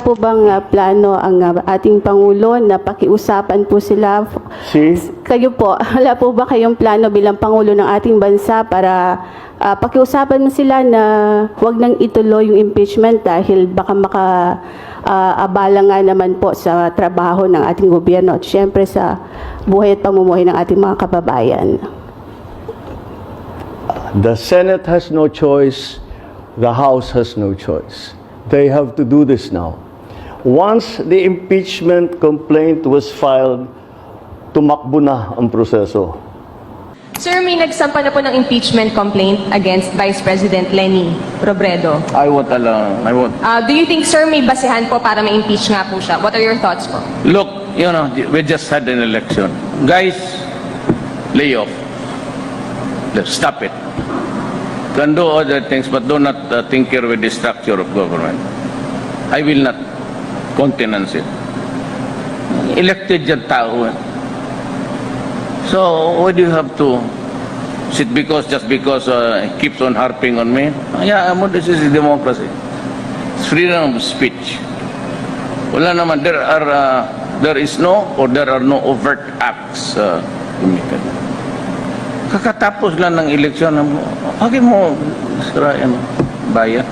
Po bang plano ang ating Pangulo na pakiusapan po sila? Kayo po, wala po ba kayong plano bilang Pangulo ng ating bansa para pakiusapan mo sila na huwag nang ituloy yung impeachment dahil baka abala nga naman po sa trabaho ng ating gobyerno at syempre sa buhay at pamumuhay ng ating mga kababayan? The Senate has no choice. The House has no choice. They have to do this now. Once the impeachment complaint was filed, tumakbo na ang proseso. Sir, may nagsampa na po ng impeachment complaint against Vice President Leni Robredo. I won't allow. I won't. Do you think, sir, may basehan po para ma-impeach nga po siya? What are your thoughts po? Look, you know, we just had an election. Guys, lay off. Stop it. Can do other things, but do not tinker with the structure of government. I will not countenance it. Elected yung tao. So, why do you have to sit just because he keeps on harping on me? Yeah, this is democracy. It's freedom of speech. Wala naman, there is no or there are no overt acts committed. Kakatapos lang ng eleksyon, bakit mo sirayan bayan?